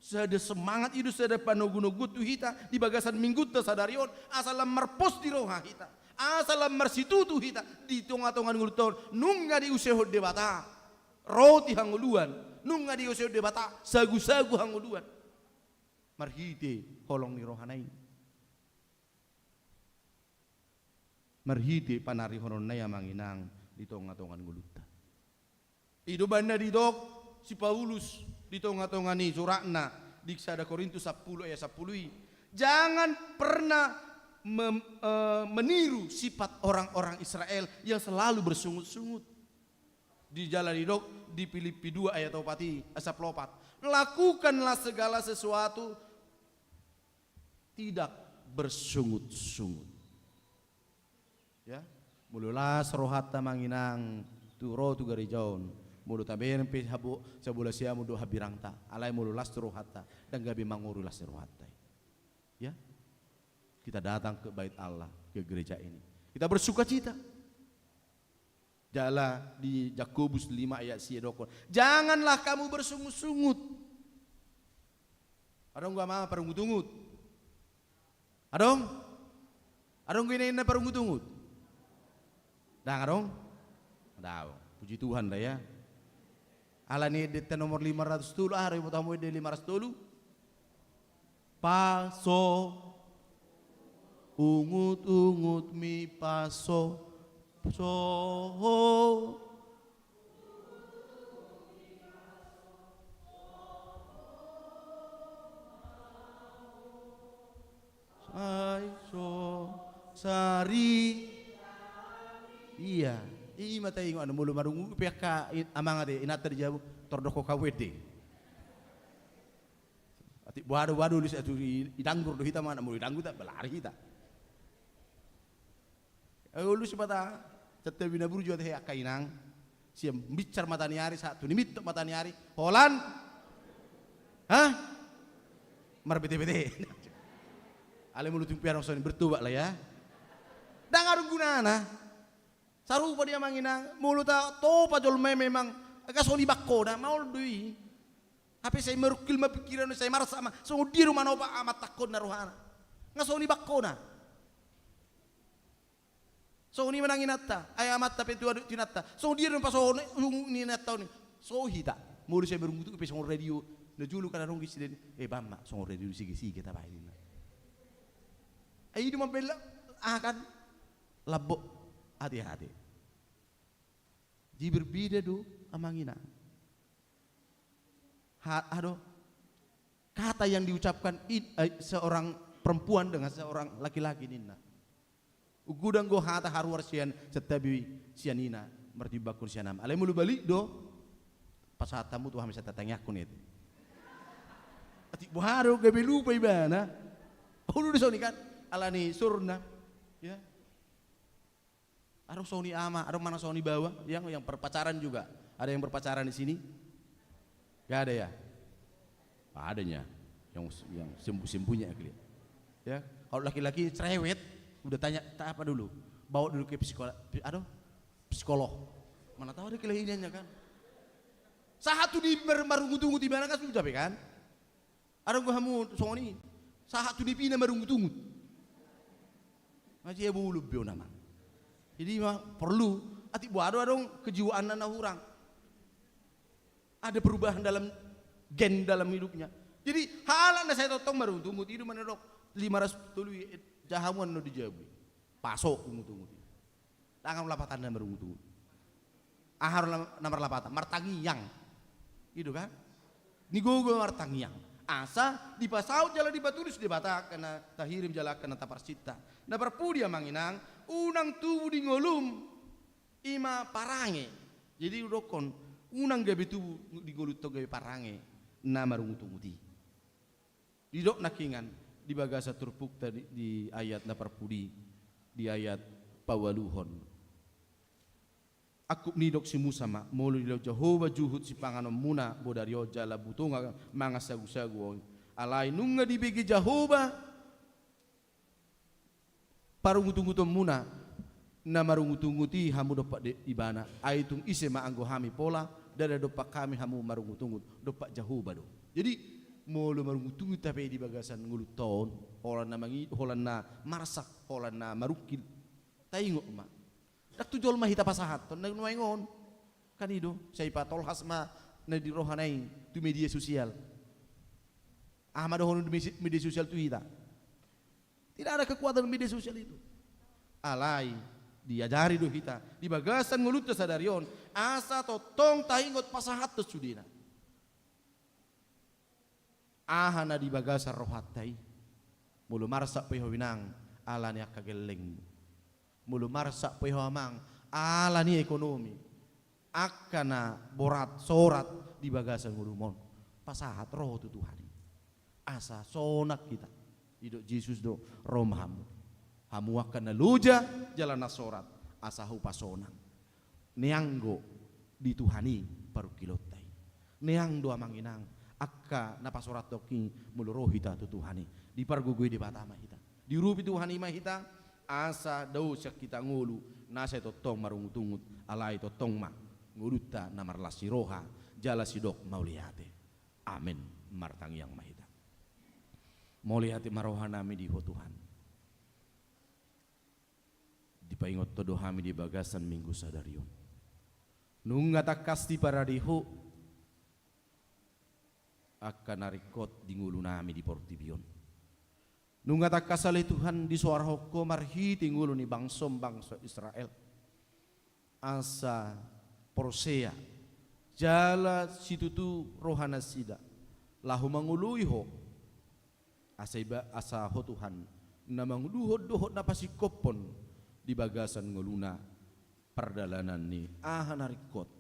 sada semangat hidup sada panogunogut tu hita di bagasan minggut ta sadarion asalam merpos di roha hita. Asalam marsitutu hita di tonga-tongan nguluton nunga di usehod debata roti hanguluan nunga di usehod debata sagu-sagu hanguluan marhite holong ni rohanai marhite panari horonaya manginang di tonga-tongan ngulutan idobanda di dok si Paulus di tonga-tongan ni surakna di sada Korintus 10 ayat 10 jangan pernah meniru sifat orang-orang Israel yang selalu bersungut-sungut di jalan hidup di Filipi 2 ayat 4 asap lopat lakukanlah segala sesuatu tidak bersungut-sungut ya mululah rohata manginang turo tu garijaon mulu taben pe habu sabula sia mudo habirangta alai mululas rohata dan gabi mangurulas rohata ya. Kita datang ke bait Allah, ke gereja ini. Kita bersuka cita. Jala di Yakobus 5 ayat 10. Janganlah kamu bersungut-sungut. Adong gua mah perungut-ungut. Adong? Adong gini na perungut-ungut. Dang adong? Daw. Puji Tuhan dah ya. Ala ni deta nomor 510 hari mo tamu de 510. Paso ungut-ungut mi paso soho so sari iya mata ingo anu mulu marungu peka amang ade inata di jabu tordoko kawede ati wadu lis atu idanggur do hita mana mulu idanggur tak belari hita lu sebata cete bina buru juat he akainang siam bicar mata niari satu nimit mata niari holan hah mar bete ale mulu tumpian soni bertuba lah ya dah ngarung gunana sarupa dia manginang mulu ta to pajol memang agak soni bakko dah mau dui tapi saya merukil pikiran saya marah sama so di rumah no pak amat takut naruhana ngasoni bakko na so ni menangin atta ay amat tapi tu adu tinatta so dia rumah so ni natta ni so hita mulu saya berungutu pe so radio na julu kana nunggi siden bamma so radio sige kita bae ni ay di mabela akan labbo hati-hati ji berbeda do amangina aduh kata yang diucapkan seorang perempuan dengan seorang laki-laki nina Ugudang go hata haruar sian setabi sianina merti bakun sianam. Ale mulu balik do pasatamu tuh hamisa tatangnya kunit. Ati buharu gabe lupa ibana. Ulu di soni kan alani surna ya. Ada soni ama, ada mana soni bawah yang berpacaran juga. Ada yang berpacaran di sini? Gak ada ya? Adanya yang sembuh-sembuhnya kali. Ya, kalau laki-laki cerewet, udah tanya tak apa dulu, bawa dulu ke psikolog. Mana tahu ada kelainannya kan? Sahatu di marungut-ungut di mana kan sudah kan? Ada gua hamu soni, sahatu di pina marungut-ungut. Masih bulu bio nama. Jadi mah perlu ati buado adong kejiwaan anak orang. Ada perubahan dalam gen dalam hidupnya. Jadi halan saya totong baru tunggu itu mana dok 500 tulu jahamuan no dijabu. Pasok tunggu. Tangan lapatan dan baru tunggu. Ahar nomor lapatan martangiang. Itu kan? Ni gogo martangiang. Asa di pasaut jalan di batulis di batak kena tahirim jalan kena taparsita. Na perpudi manginang unang tubuh di ngolum ima parange. Jadi udokon unang gabe tubuh di golut to gabe parange na marungutunguti. Didok nakingan di bagasa turpuk tadi di ayat na perpudi di ayat pawaluhon. Aku nidok si Musa ma mulu di Jehovah juhud si panganom muna bodario jala butunga mga sagu-sagu alai nunga di begi Jehovah parungutungutom muna na marungutunguti hamu dopak de ibana aitung ise maanggo hami pola dada dopak kami hamu marungutungut dopak Jehovah do. Jadi mulu marungutungut tapi di bagasan ngulut tahun holan na marsak holan na marukil tayngok ma dak tujol mah hita pasahat ton nuengon kan itu saya patol hasma na di rohanai tu media sosial ahmad honu di media sosial tu hita tidak ada kekuatan media sosial itu alai diajari do hita di bagasan ngulut sadarion asa totong taingot pasahat tu sudina ahana di bagasan rohatai mulu marsak pehowinang alani akageleng mulu marsak pehamang ala ni ekonomi akana borat sorat di bagasan ngulumon pasahat roh tu Tuhan asa sonak kita hidup Yesus do rom hamu akan naluja jalan sorat asa hu pasonang neanggo di Tuhani paru kilotai neang do amanginang akka napasorat doki mulu roh hita tu Tuhani di pargugui di batama hita di rupi Tuhani mah hita asa dausak kita ngulu nasa totong marungutungut alai totong ma nguluta na marlasi roha jala sidok mauliate amin martang yang mahita mauliate maroha nami di ho Tuhan dipaingot todo hami di bagasan minggu sadarion nunga takasti para diho akan narikot di ngulu nami di portibion nunga tak kasali Tuhan di suara hoko marhi tinggulu ni bangsa Israel asa prosea jala situtu rohana sida lahu mangului ho asa ho Tuhan na manguluhod dohot na pasikopon di bagasan nguluna perdalanan ni ahanarikot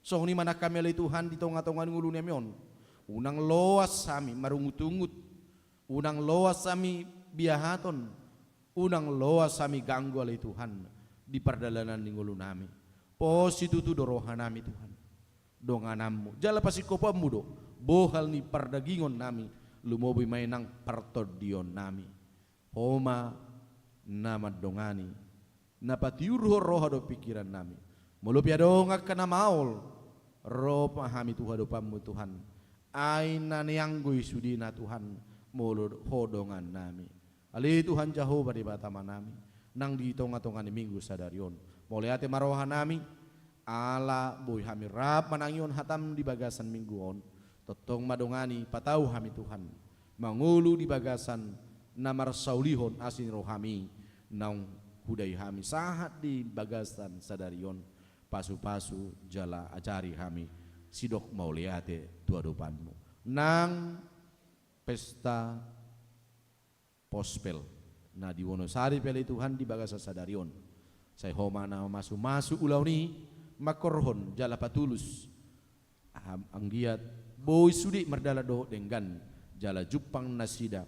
so ni mana kami alay Tuhan di tonga-tongan ngulu ni amion unang loas sami marungutungut unang loas sami biahaton unang loas sami ganggu alai Tuhan di perdalanan di ngulu nami positu tu doroha nami Tuhan donganammu jala pasikopamu do bohal ni perdagingon nami lumobi mainang partodion nami homa nama dongani napatiurho roha do pikiran nami mulupia dongak kana maul roh pahami Tuhan do pamu Tuhan aina nianggui sudina Tuhan mulut hodongan nami ali Tuhan Jehovah di batama nami nang di tonga-tonga ni minggu sadarion mulai ate maroha nami ala boy hami rap manangion hatam di bagasan mingguon totong madongani patau hami Tuhan mangulu di bagasan namar saulihon asin rohami nang hudai hami sahat di bagasan sadarion pasu-pasu jala ajari hami sidok mauliate tua dopanmu nang pesta pospel na di Wonosari pele Tuhan di bagasa sadarion. Saya homa na masu ulau ni makorhon jala patulus anggiat boy sudi merdala do dengan jala jupang nasida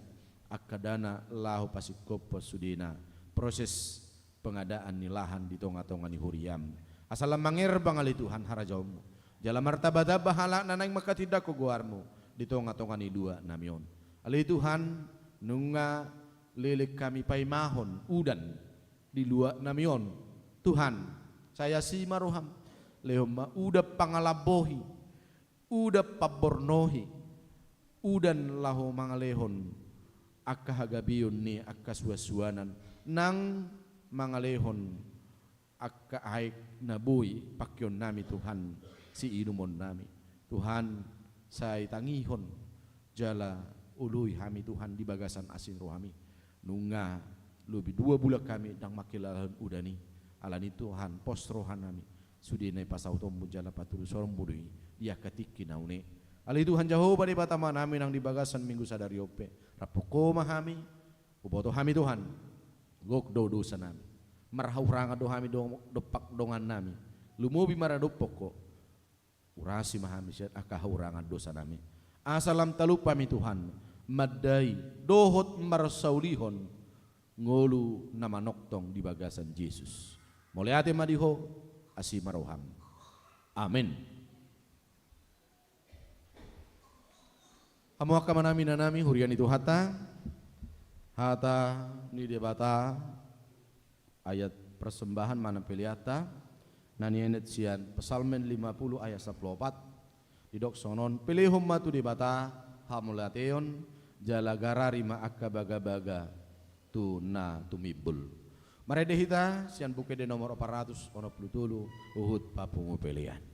akadana lahu pasikopo sudina proses pengadaan ni lahan di tonga-tonga ni huriam asalam mangir bangali Tuhan harajaumu jala martabada bahala nanang makatidak ko guarmu di tonga-tonga ni dua namion ali Tuhan nunga lilik kami paimahon udan di luar namion Tuhan saya si maruham lehoma udah pangalabohi udah pabornohi udan lahu mangalehon akka hagabion ni akka suasuanan nang mangalehon akka aik nabuy pakyon nami Tuhan si inumon nami Tuhan say tangihon jala uluy hami Tuhan di bagasan asin rohami nunga lubi 2 bulan kami dang makilalan udani alani Tuhan pos rohan nami sudine pasau tombu jala paturu sorong budui dia ketiki naune ali Tuhan jauh pada batama nami nang di bagasan minggu sadari ope rapoko mahami uboto hami Tuhan gok do dosa nami marhau ranga do hami dopak dongan nami lumubi maradopoko urasi mahami syat akahau ranga dosa nami asalam talupa mi Tuhan madai dohot marsaulihon ngolu nama noktong di bagasan Yesus mulai ate madiho asi maroham amin. Amo akamanami nanami hurian itu hata ni debata ayat persembahan mana peliata nani enet sian pesalmen 50 ayat 14 didok sonon pilihum matu debata hamulateon jalagara rima akka baga-baga tu na tumibul marede hita sian buke de nomor 400 ono plutulu uhud papungu pelian.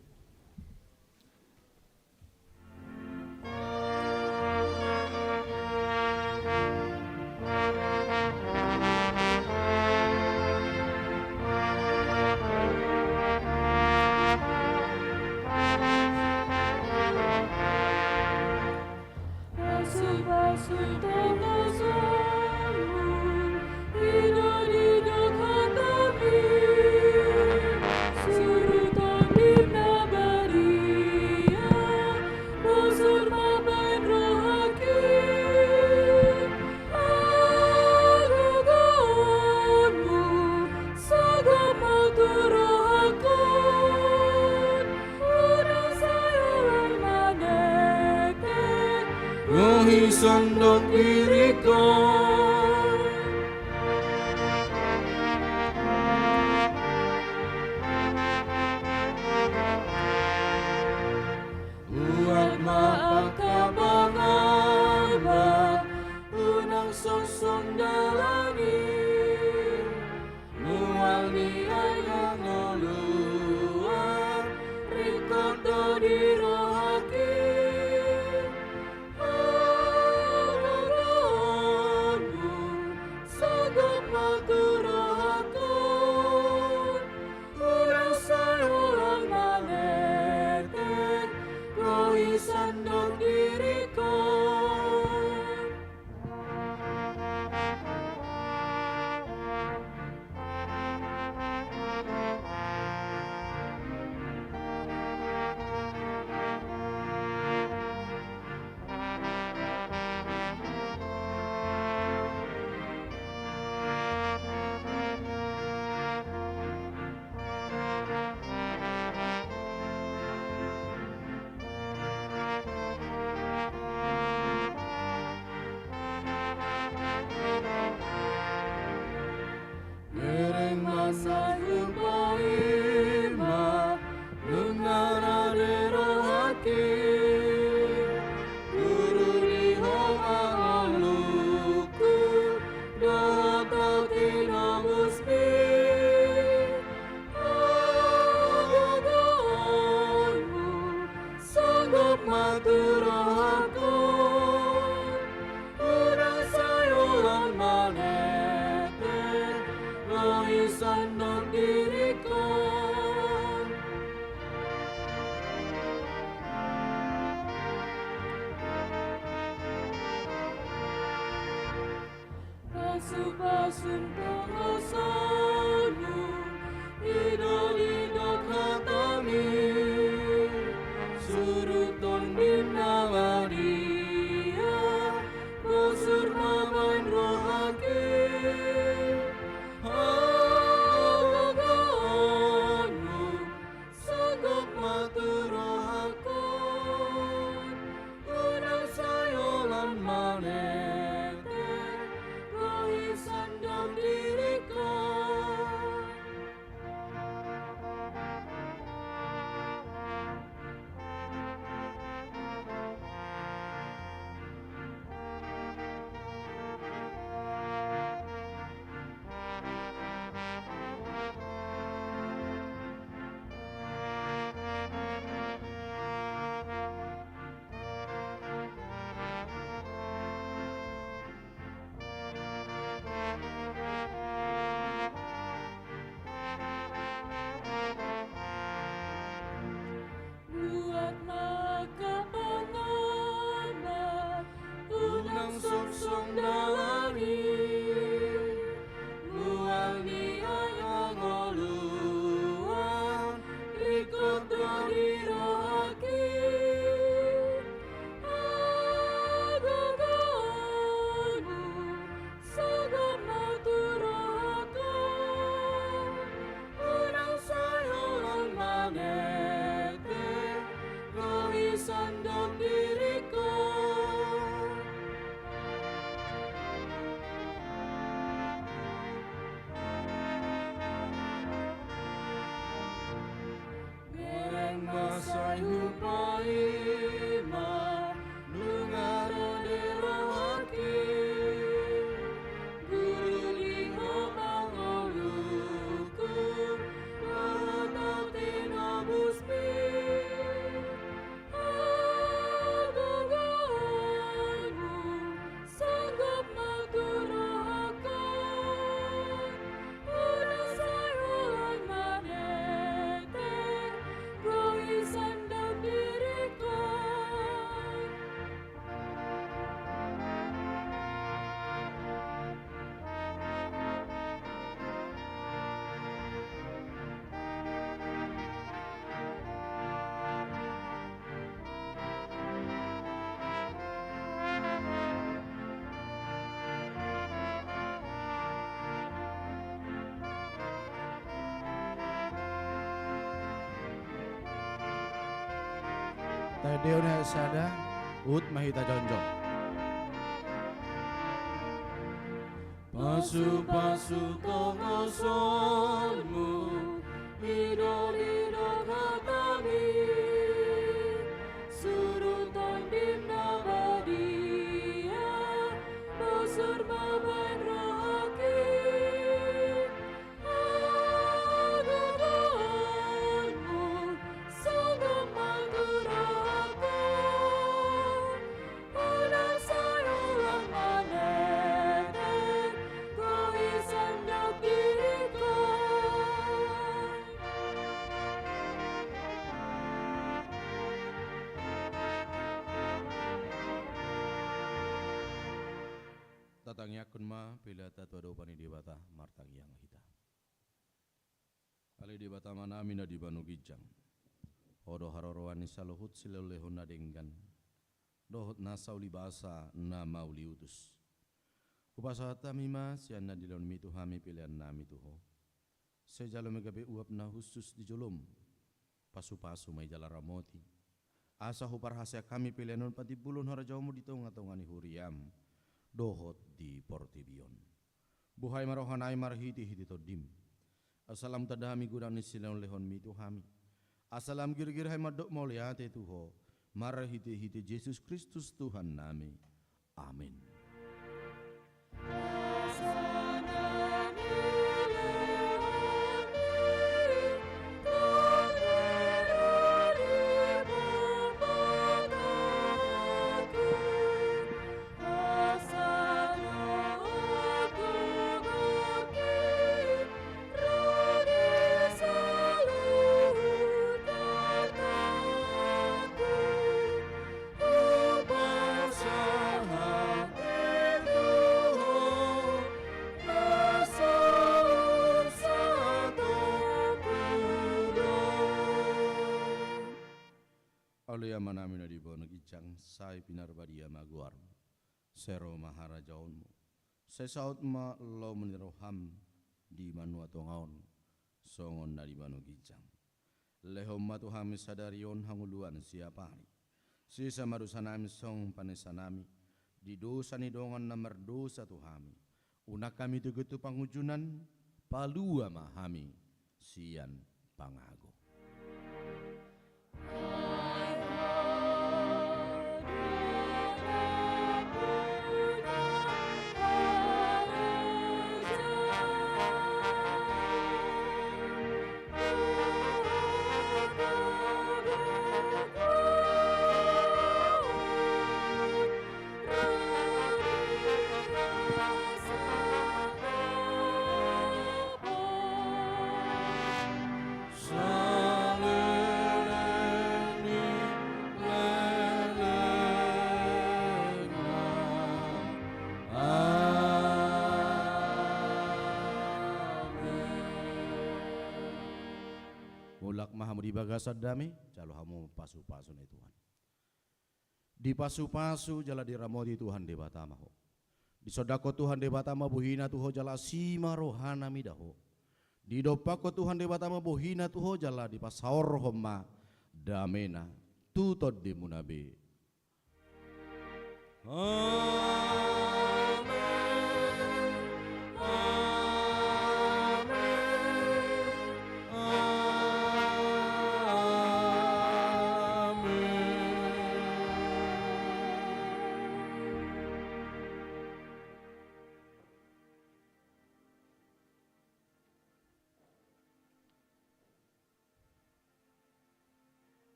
Sandok diriku buat maakabangan unang sosong dalani mual ni ayang oluan rikodo di rohaki pengasalmu, idol-idol kami, suruton bina dia, bosur maman rohaki, hagaganmu, sagap matur rohakon, unang sayolan manete, rohisan dalam diriku. Buat maka pengamat unang sungsung dalani, buang niayang oluan likot dari rohaki, agaganmu sagap matur rohakon, unang sayolan manete, rohisan dalam diriku. Bereng masai hupaima, nungaro de rohaki, guru liho mangoluku, rohotau tinabusmi, agaganmu, sanggap matur rohakon, unang sayolan manete, rohisan dalam diriku. Tadeona sada ut mahita jonjong. Pasu-pasu pengasalmu, idol-idol kami, surutan bina dia, bosur maman rohaki, agaganmu, sagap matur rohakon, unang sayolan manete, rohisan dalam diriku. Tatangnya kunma pila tatu ada upani debata martang yang hita. Ali debata mana mina di banu gijang. Odo haroroan ni saluhut silolehon nadenggan. Dohot nasau libasa na mauli utus. Upasahata mima sianna dilon mitu hami pilihan nami tuho. Sejalo megabe uap na khusus di jolom. Pasu-pasu may jala ramoti. Asa hupar hasya kami pilihanon pati bulon harajamu di tonga-tongani huriam. Dohot di Portibion. Buhay marohanay marhiti-hiti to dim. Asalam tadami gudang ni silang lehon mitu hami. Asalam gir-gir hay madok mauliate tuho. Marhiti-hiti Yesus Kristus Tuhan nami. Amin. Saya manamina di bono gicang sai pinar badia maguar. Sero maharajaunmu. Sesaut ma lo meniroham di manua tongaon. Songon na di manu gicang. Lehom matu hami sadarion hanguluan siapari. Sisa marusanami song panesanami. Di dosa ni dongan na merdosa tuhami. Unak kami tegetu pangujunan. Palua mahami. Sian pangago. Mulak mahamu di bagasad dami, calo hamu pasu-pasu na Tuhan. Di pasu-pasu jala diramodi Tuhan debata maho. Di sodako Tuhan debata buhina tuho jala sima rohana midaho. Di dopako Tuhan debata buhina tuho jala di pasaor homa damena tutod di munabe.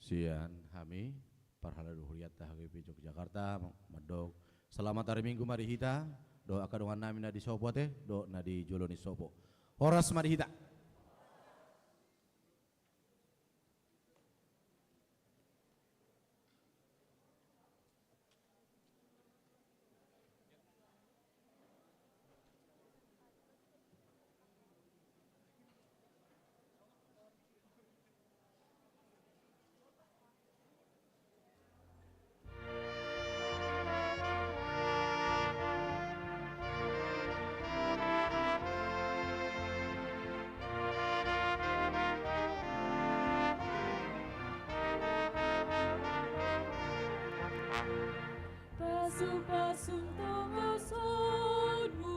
Sian hami parhala duhuriat HGP Yogyakarta madog selamat hari Minggu mari hita do akadongan nami na di sopo teh do na di joloni sopo horas mari hita. Pasu-pasun tongo sonmu